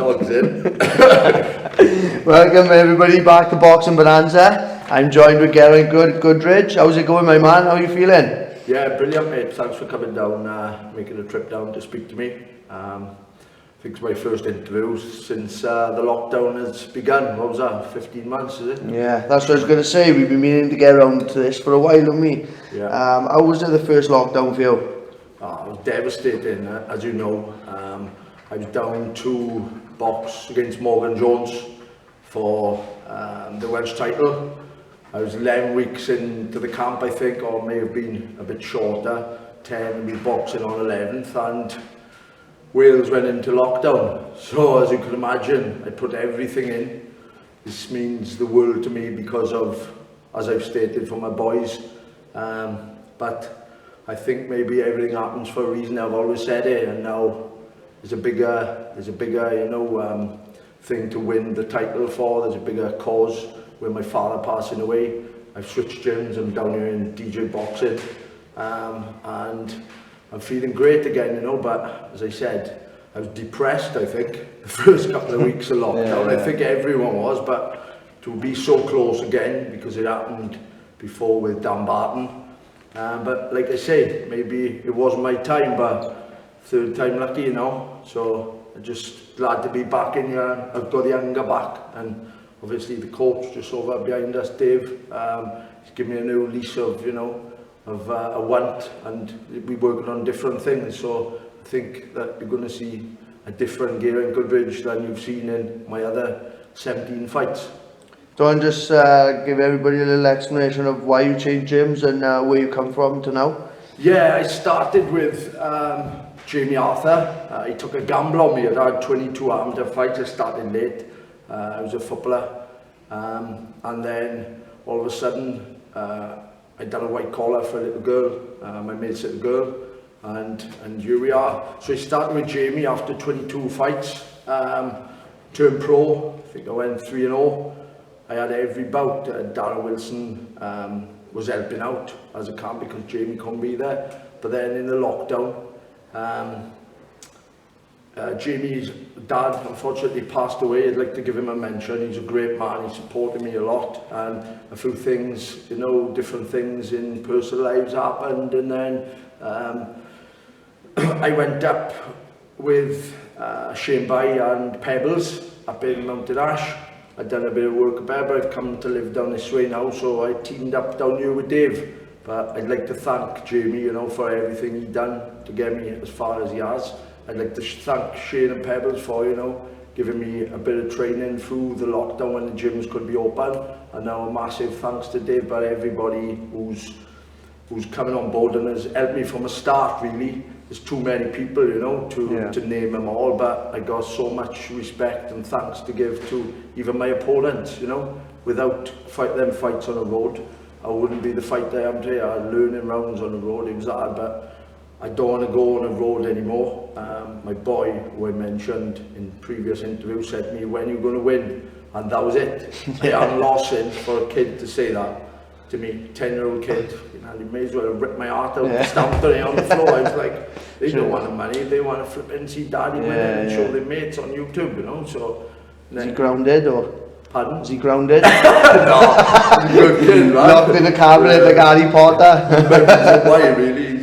dogs in. Welcome everybody back to Boxing Bonanza. I'm joined with Geraint Goodridge. How's it going, my man? How are you feeling? Yeah, brilliant, mate. Thanks for coming down, making a trip down to speak to me. I think it's my first interview since the lockdown has begun. What was that, 15 months, is it? Yeah, that's what I was going to say. We've been meaning to get around to this for a while, haven't we? Yeah. How was it the first lockdown for you? It was devastating, as you know. I was down to box against Morgan Jones for the Welsh title. I was 11 weeks into the camp, I think, or may have been a bit shorter, 10, and we boxing on 11th, and Wales went into lockdown. So as you can imagine, I put everything in. This means the world to me because of, as I've stated, for my boys. But I think maybe everything happens for a reason. I've always said it, and now there's a bigger, thing to win the title for. There's a bigger cause with my father passing away. I've switched gyms. I'm down here in DJ boxing, and I'm feeling great again, But as I said, I was depressed, I think, the first couple of weeks of lockdown. I think everyone was, but to be so close again, because it happened before with Dan Barton. But like I said, maybe it wasn't my time, but third time lucky, So I'm just glad to be back in here. I've got the younger back, and obviously the coach just over behind us, Dave, he's given me a new lease of, of a want, and we're working on different things. So I think that you're going to see a different Geraint Goodridge than you've seen in my other 17 fights. Don't just give everybody a little explanation of why you changed gyms and where you come from to now? Yeah, I started with Jamie Arthur. He took a gamble on me. I had 22 amateur fights. I started late. I was a footballer. And then all of a sudden, I'd done a white collar for a little girl, my mate's little girl, and here we are. So I started with Jamie after 22 fights, turned pro. I think I went 3-0. I had every bout. Darren Wilson was helping out as a camp because Jamie couldn't be there. But then in the lockdown, Jamie's dad unfortunately passed away. I'd like to give him a mention. He's a great man. He supported me a lot, and a few things, different things in personal lives happened, and then I went up with Shane By and Pebbles up in Mountain Ash. I'd done a bit of work up there, but I've come to live down this way now, so I teamed up down here with Dave. But I'd like to thank Jamie, for everything he done to get me as far as he has. I'd like to thank Shane and Pebbles for, giving me a bit of training through the lockdown when the gyms could be open. And now a massive thanks to Dave, but everybody who's coming on board and has helped me from a start, really. There's too many people, to name them all, but I got so much respect and thanks to give to even my opponents, Without them fights on the road, I wouldn't be the fighter I am today. I had learning rounds on the road. It was hard, but I don't want to go on the road anymore. My boy, who I mentioned in previous interviews, said to me, when are you going to win? And that was it. I haven't lost it. For a kid to say that to me, 10-year-old kid, he may as well have ripped my heart out and stamped it on the floor. I was like, they don't want the money, they want to flip and see daddy win and show their mates on YouTube, So is he grounded or? Pardon? Is he grounded? No, he's a good kid, right? Locked in a cabinet like Harry Potter. That's why, really.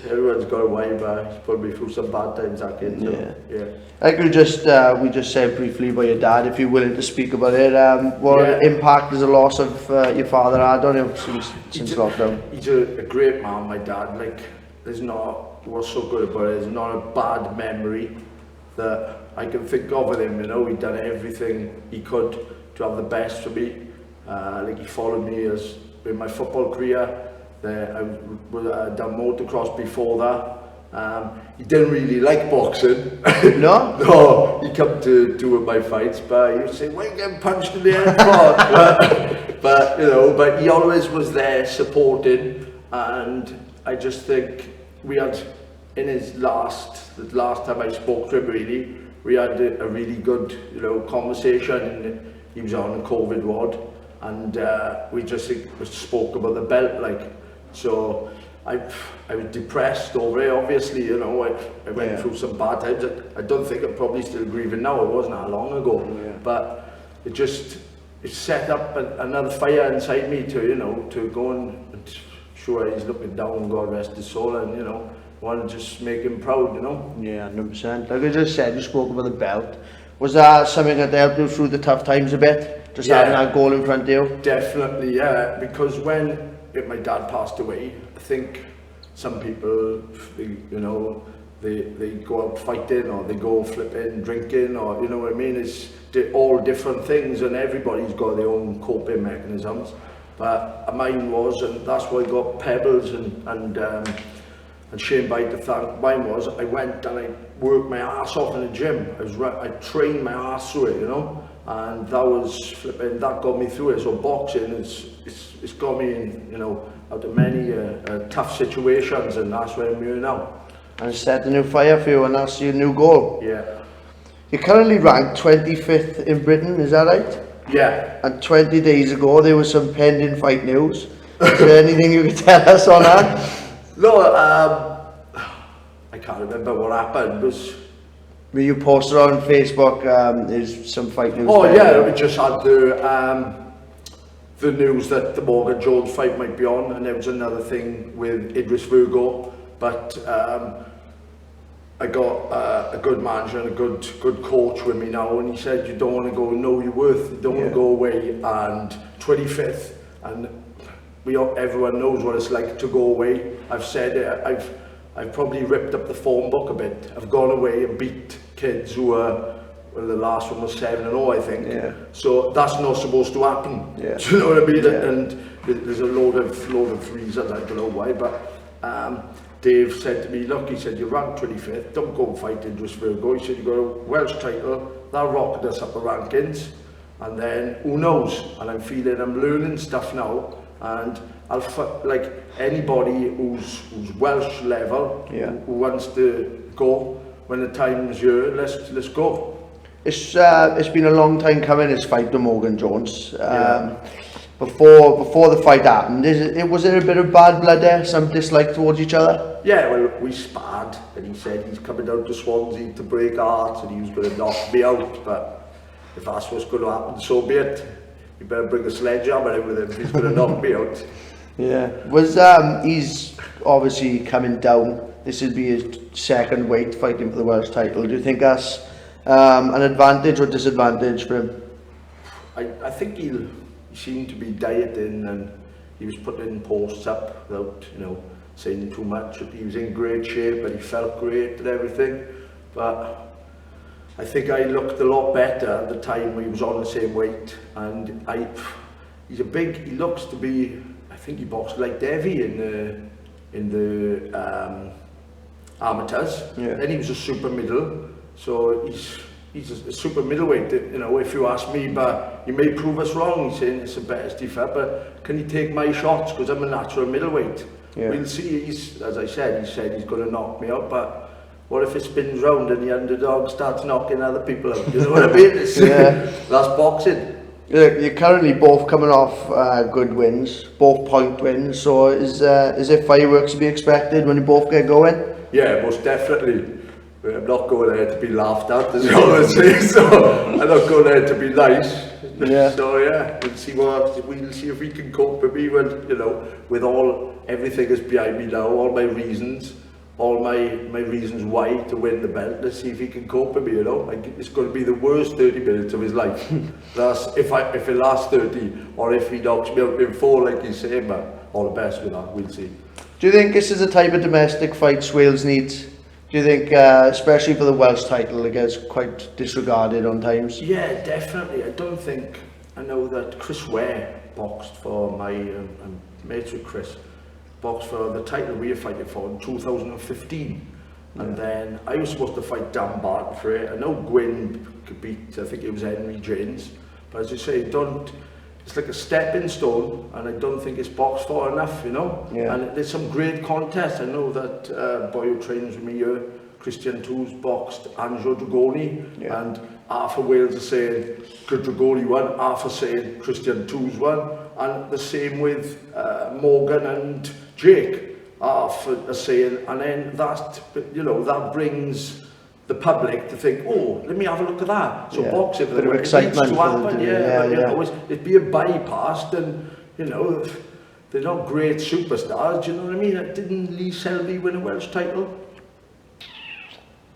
Everyone's got a way, but he's probably through some bad times, that kid. So, yeah. Like we just said briefly about your dad, if you're willing to speak about it, what impact has the loss of your father had on him since lockdown? He's a great man, my dad. Like, what's so good about it, there's not a bad memory that I can think of with him, He'd done everything he could to have the best for me. Like, he followed me in my football career. I done motocross before that. He didn't really like boxing. No? No, he come to two of my fights, but he would say, why are you getting punched in the head? but he always was there supporting, and I just think we had, in the last time I spoke to him, really, we had a really good, conversation, and he was on a COVID ward, and we just spoke about the belt, so I was depressed over it, obviously, you know. I went through some bad times. I don't think I'm probably still grieving now. It wasn't that long ago. But it set up another fire inside me to, you know, to go and sure he's looking down, God rest his soul, and, you know, want to just make him proud, you know. Yeah, 100%. Like I just said, you spoke about the belt. Was that something that helped you through the tough times a bit? Just having that goal in front of you? Definitely, yeah. Because when my dad passed away, I think some people, they go out fighting, or they go flipping, drinking, or, you know what I mean? It's all different things, and everybody's got their own coping mechanisms. But mine was, and that's why I got Pebbles and Shane Byte to thank. Mine was, I went and I worked my ass off in the gym. I trained my ass through it, you know, and that got me through it. So boxing it's got me in, you know, out of many tough situations, and that's where I'm here now. And set a new fire for you, and that's your new goal. Yeah. You're currently ranked 25th in Britain, is that right? Yeah. And 20 days ago there was some pending fight news. Is there anything you could tell us on that? No, I can't remember what happened. Were you posted on Facebook, is some fight news? Oh yeah, we just had the news that the Morgan Jones fight might be on, and there was another thing with Idris Virgo, but I got a good manager and a good coach with me now, and he said, you don't want to go, know your worth, you don't want to go away, and 25th, and everyone knows what it's like to go away. I've said it, I've probably ripped up the form book a bit. I've gone away and beat kids who are, well, the last one was 7-0, I think. Yeah. So that's not supposed to happen. Yeah. Do you know what I mean? Yeah. And there's a load of reasons, I don't know why, but Dave said to me, look, he said, you're ranked 25th, don't go and fight Idris Virgo. He said, you got a Welsh title, that rocketed us up the rankings, and then who knows? And I'm learning stuff now, and like anybody who's Welsh level, who wants to go, when the time's here, let's go. It's been a long time coming, this fight with Morgan Jones. Before the fight happened, was there a bit of bad blood there, some dislike towards each other? Yeah, well, we sparred, and he said he's coming down to Swansea to break hearts, and he was going to knock me out, but if that's what's going to happen, so be it. You better bring a sledgehammer in with him if he's going to knock me out. Yeah. He's obviously coming down. This would be his second weight fighting for the Welsh title. Do you think that's an advantage or disadvantage for him? I think he seemed to be dieting, and he was putting posts up without, you know, saying too much. He was in great shape and he felt great and everything. But I think I looked a lot better at the time when he was on the same weight, and he looks to be, I think he boxed like Devi in the amateurs. Yeah. Then he was a super middle, so he's a super middleweight, you know, if you ask me, but he may prove us wrong. He's saying it's the best he felt, but can he take my shots, because I'm a natural middleweight? Yeah. We'll see. As I said, he said he's going to knock me out, but what if it spins round and the underdog starts knocking other people out? You know what I mean? That's boxing. You're currently both coming off good wins, both point wins, so is there fireworks to be expected when you both get going? Yeah, most definitely. I'm not going there to be laughed at, as you always say, so I'm not going there to be nice. Yeah. So yeah, we'll see if we can cope with me when, you know, with everything is behind me now, all my reasons why to win the belt. Let's see if he can cope with me, you know. It's going to be the worst 30 minutes of his life. If it lasts 30, or if he knocks me out in 4 like he's saying, but all the best with that, we'll see. Do you think this is the type of domestic fights Wales needs? Do you think, especially for the Welsh title, it gets quite disregarded on times? Yeah, definitely. I know that Chris Ware boxed for my mates with Chris, boxed for the title we were fighting for in 2015. Yeah. And then I was supposed to fight Dan Barton for it. I know Gwyn could beat, I think it was Henry James. But as you say, it's like a stepping stone, and I don't think it's boxed for enough, you know. Yeah. And there's some great contests. I know that boy who trains with me here, Christian Tools, boxed Angelo Dragoni, and half of Wales are saying Dragoni won, half are saying Christian Tools won, and the same with Morgan and Jake. for saying, and then that, you know, that brings the public to think, oh, let me have a look at that. So boxing, bit of excitement, but you know, it's being bypassed, and you know, they're not great superstars. Do you know what I mean? Didn't Lee Selby win a Welsh title?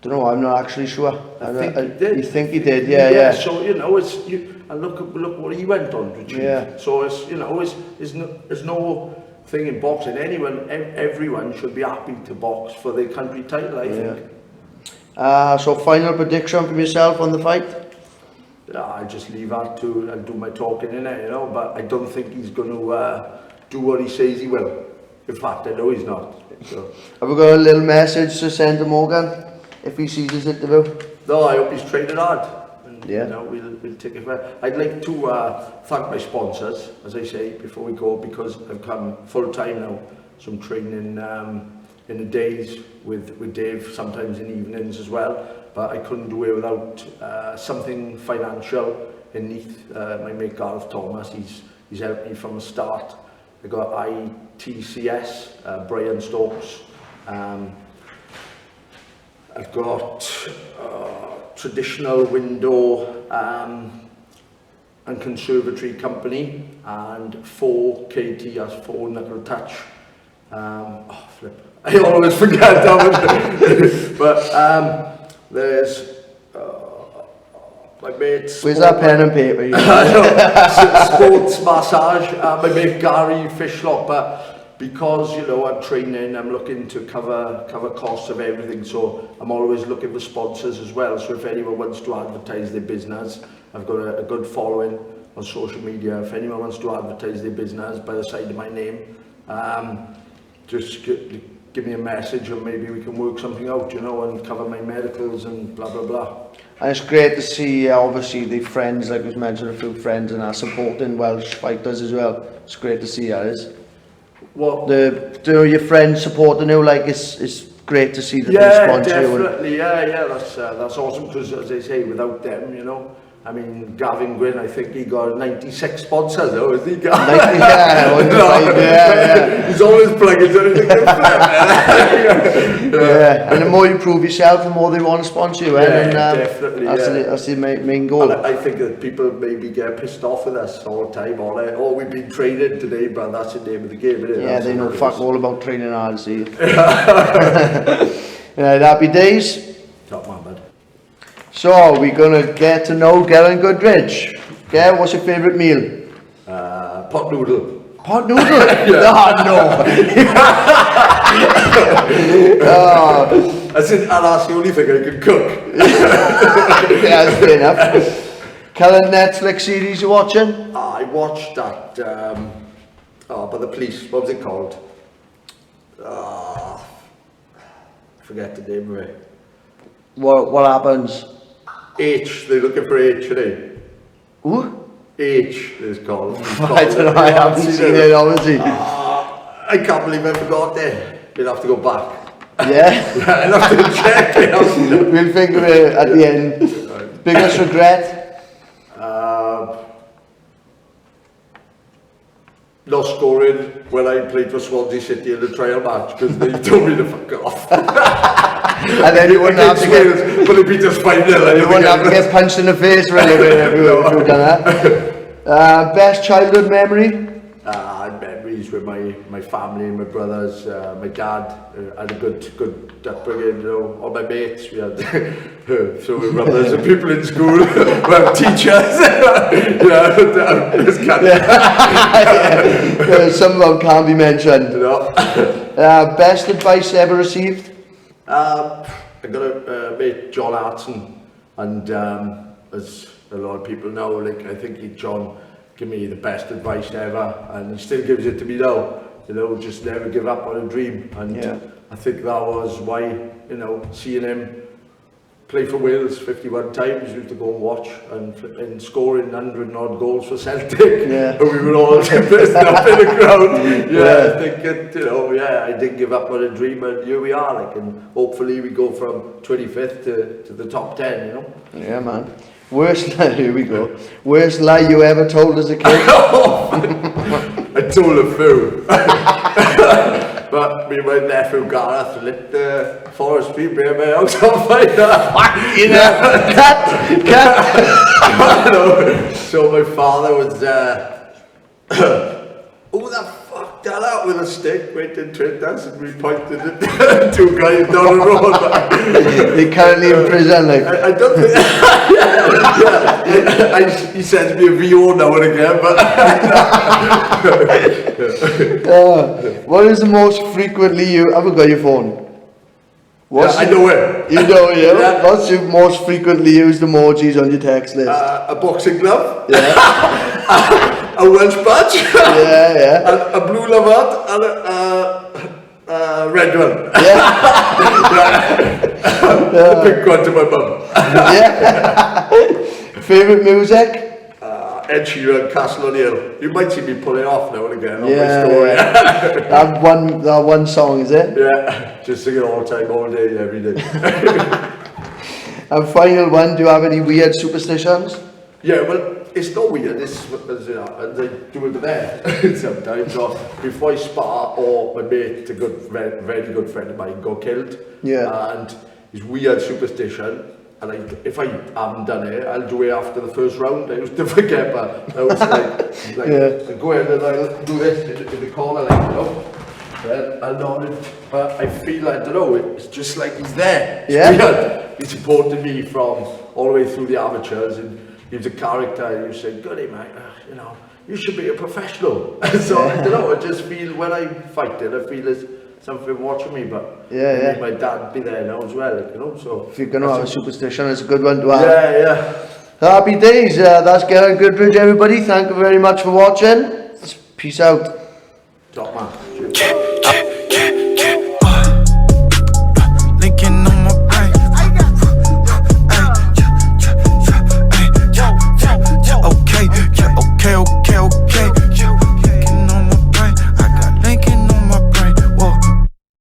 Don't know. I'm not actually sure. I think he did. You think he did? Yeah. So you know, and look what he went on to achieve. Yeah. So it's, you know, there's no thing in boxing. Everyone should be happy to box for their country title, I think. So final prediction from yourself on the fight? I'll just leave that to, I'll do my talking in it, you know, but I don't think he's going to do what he says he will. In fact, I know he's not. So. Have we got a little message to send to Morgan if he sees his interview? No, I hope he's training hard. And, yeah. You know, we'll take it back. I'd like to thank my sponsors, as I say, before we go, because I've come full time now. So I'm training in the days with Dave, sometimes in evenings as well, but I couldn't do it without something financial in Neath. My mate Gareth Thomas, he's helped me from the start. I got ITCS, Brian Stokes. I've got Traditional Window and Conservatory Company, and 4KT, that's 4 Knuckle Touch. Oh, flip. I always forget that. But there's my mate. Where's that pen and paper? Sports massage. My mate Gary Fishlock. But because, you know, I'm training, I'm looking to cover costs of everything. So I'm always looking for sponsors as well. So if anyone wants to advertise their business, I've got a good following on social media. If anyone wants to advertise their business by the side of my name, just give me a message, and maybe we can work something out, you know, and cover my medicals and blah blah blah. And it's great to see, obviously, the friends, like was mentioned, a few friends, and are supporting Welsh fighters as well. It's great to see that is. What? Your friends supporting you, like it's great to see that they sponsor you. Definitely, yeah, that's awesome, because as I say, without them, you know, I mean, Gavin Gwynn, I think he got 96 sponsors, though, isn't he? Yeah. He's always plugging anything. And the more you prove yourself, the more they want to sponsor you. Definitely. That's the main goal. And I think that people maybe get pissed off with us all the time. Oh, we've been training today, but that's the name of the game, isn't it? Yeah, they know fuck all about training hard, see. Happy days. Top man, bud. So, we're going to get to know Geraint Goodridge. Geraint, what's your favourite meal? Pot noodle. Pot noodle? No. That's the only thing I can cook. Yeah, that's fair enough. Current Netflix series you're watching? I watched that, by the police, what was it called? I forget the name of it. What happens? H, they're looking for H today. Who? H is called. I don't know, I haven't seen it, obviously. I can't believe I forgot it. You'll have to go back. Yeah? I'll have to check it. We'll think of it at the end. Biggest regret? Not scoring when I played for Swansea City in the trial match, because they told me to fuck off. And then you wouldn't have to get... But they beat us 5-0. You wouldn't have to get punched in the face really if you've done that. Best childhood memory? Memories with my family, my brothers, my dad. Had a good upbringing, you know. All my mates, we had so many brothers and people in school. We have teachers. Some of them can't be mentioned. No. Best advice ever received? I got a mate, John Hartson, and as a lot of people know, like, I think John gave me the best advice ever, and he still gives it to me now. You know, just never give up on a dream, and I think that was why, you know, seeing him play for Wales 51 times, we used to go and watch, and scoring 100 and odd goals for Celtic, and we were all pissed up in the crowd. Thinking, you know, I didn't give up on a dream, and here we are, like, and hopefully we go from 25th to the top 10, you know. Yeah, man. Worst lie, here we go. Worst lie you ever told as a kid? I told a few. but me and my nephew Gareth lit the forestry bear my house on fire. You know, cut. So my father was who the fuck that out with a stick waiting to us, and we pointed at two guys down the road. They currently in prison, like. I don't think. He sends me a VO now and again, but. What is the most frequently you ever got your phone? What's I know it. You know, yeah. Yeah. What's your most frequently used emojis on your text list? A boxing glove. Yeah. A Welsh badge. Yeah. A blue lavette and a red one. Yeah. A big one to my mum. Yeah. Favorite music? Ed Sheeran, Castle O'Neill. You might see me pulling off now and again on Yeah, my story. that one song, is it? Yeah, just sing it all the time, all day, every day. And final one, do you have any weird superstitions? Yeah, well, it's not weird. This is what does it happen. I do it there sometimes. Or before I spar, or my mate, a very good friend of mine, got killed. Yeah. And his weird superstition. And if I haven't done it, I'll do it after the first round. I used to forget, but I was like Yeah. I go ahead and I'll do this in the corner, like, you know. Then I'll nod it, but I feel like, I don't know, it's just like he's there. It's weird. He supported me from all the way through the amateurs, and he was a character. And you said, "Goody, mate, you know, you should be a professional." So I don't know. I just feel when I fight it, I feel there's something watching me, but maybe my dad be there now as well, you know. So if you're gonna have a superstition, it's a good one to have. Yeah. Happy days. That's Geraint Goodridge, everybody. Thank you very much for watching. Peace out. Top man. Cheers.